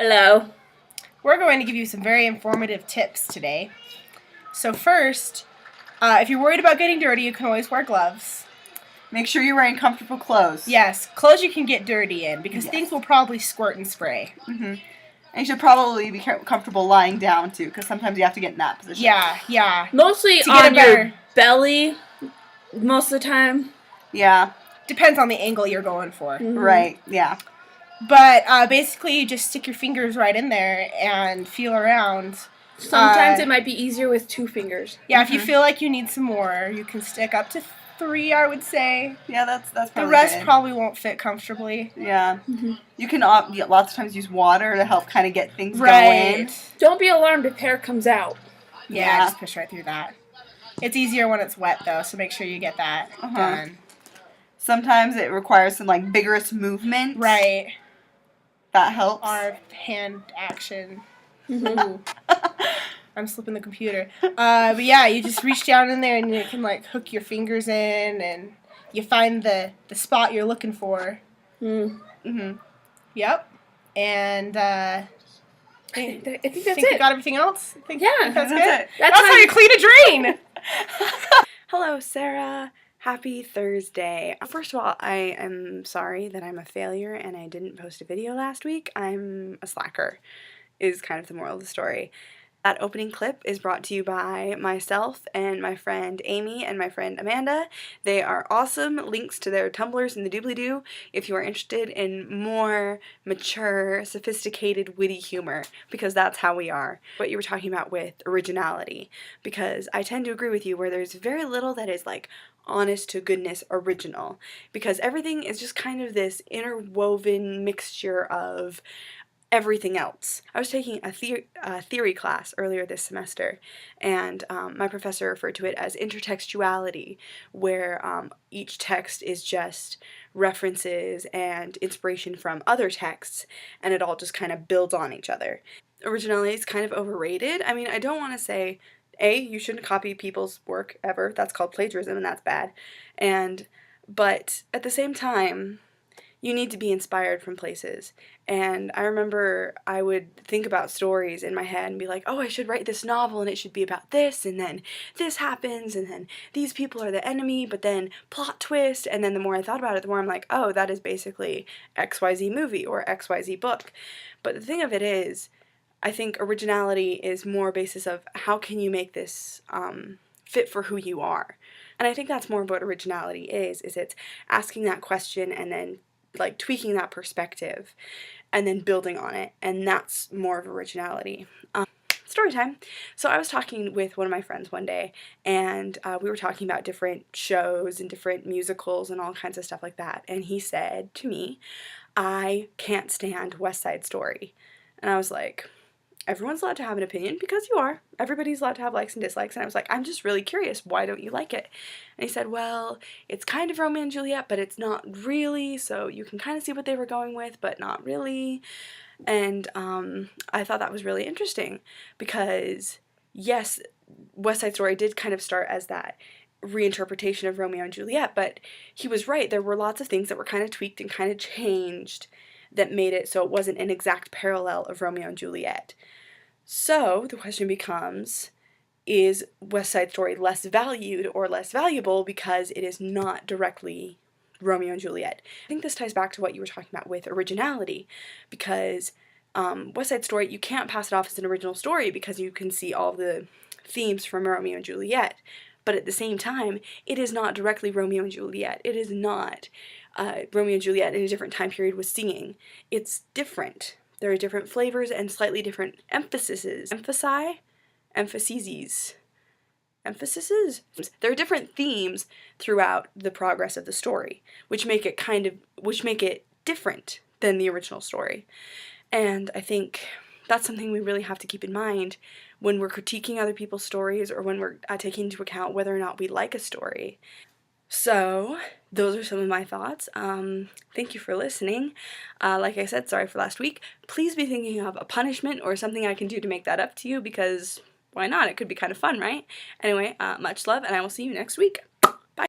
Hello. We're going to give you some very informative tips today. So first, if you're worried about getting dirty, you can always wear gloves. Make sure you're wearing comfortable clothes. Yes, clothes you can get dirty in because Yes. things will probably squirt and spray. Mm-hmm. And you should probably be comfortable lying down too, because sometimes you have to get in that position. Yeah. Mostly To get on your belly, most of the time. Yeah. Depends on the angle you're going for. Mm-hmm. Right, yeah. But basically, you just stick your fingers right in there and feel around. Sometimes it might be easier with 2 fingers. Yeah, if you feel like you need some more, you can stick up to 3, I would say. Yeah, that's probably the rest good. probably won't fit comfortably. Yeah. Mm-hmm. You can lots of times use water to help kind of get things going. Don't be alarmed if hair comes out. Yeah, just push right through that. It's easier when it's wet, though, so make sure you get that done. Sometimes it requires some, vigorous movement. Right. That helps. Our hand action. Ooh. I'm slipping the computer. But yeah, you just reach down in there and you can, hook your fingers in and you find the spot you're looking for. Mm-hmm. Yep. And, I think that's it. You got everything else? I think that's good. It. That's how you clean a drain! Hello, Sarah. Happy Thursday. First of all, I am sorry that I'm a failure and I didn't post a video last week. I'm a slacker, is kind of the moral of the story. That opening clip is brought to you by myself and my friend Amy and my friend Amanda. They are awesome. Links to their Tumblrs in the doobly-doo if you are interested in more mature, sophisticated, witty humor, because that's how we are. What you were talking about with originality, because I tend to agree with you where there's very little that is honest to goodness original, because everything is just kind of this interwoven mixture of everything else. I was taking a theory class earlier this semester, and my professor referred to it as intertextuality, where each text is just references and inspiration from other texts, and it all just kind of builds on each other. Originality is kind of overrated. I mean, I don't want to say you shouldn't copy people's work ever. That's called plagiarism, and that's bad. But at the same time, you need to be inspired from places. And I remember I would think about stories in my head and be like, oh, I should write this novel and it should be about this, and then this happens, and then these people are the enemy, but then plot twist, and then the more I thought about it, the more I'm like, oh, that is basically XYZ movie or XYZ book. But the thing of it is, I think originality is more basis of how can you make this fit for who you are. And I think that's more what originality is it's asking that question and then tweaking that perspective and then building on it, and that's more of originality. Story time. So I was talking with one of my friends one day, and we were talking about different shows and different musicals and all kinds of stuff like that, and he said to me, I can't stand West Side Story. And I was like, everyone's allowed to have an opinion, because you are. Everybody's allowed to have likes and dislikes. And I was like, I'm just really curious. Why don't you like it? And he said, well, it's kind of Romeo and Juliet, but it's not really. So you can kind of see what they were going with, but not really. And I thought that was really interesting because, yes, West Side Story did kind of start as that reinterpretation of Romeo and Juliet, but he was right. There were lots of things that were kind of tweaked and kind of changed that made it so it wasn't an exact parallel of Romeo and Juliet. So the question becomes, is West Side Story less valued or less valuable because it is not directly Romeo and Juliet? I think this ties back to what you were talking about with originality, because West Side Story, you can't pass it off as an original story because you can see all the themes from Romeo and Juliet, but at the same time, it is not directly Romeo and Juliet. It is not Romeo and Juliet in a different time period was singing. It's different. There are different flavors and slightly different emphases. Emphases. There are different themes throughout the progress of the story, which make it different than the original story. And I think that's something we really have to keep in mind when we're critiquing other people's stories, or when we're taking into account whether or not we like a story. So, those are some of my thoughts. Thank you for listening. Like I said, sorry for last week. Please be thinking of a punishment or something I can do to make that up to you, because why not? It could be kind of fun, right? Anyway, much love, and I will see you next week.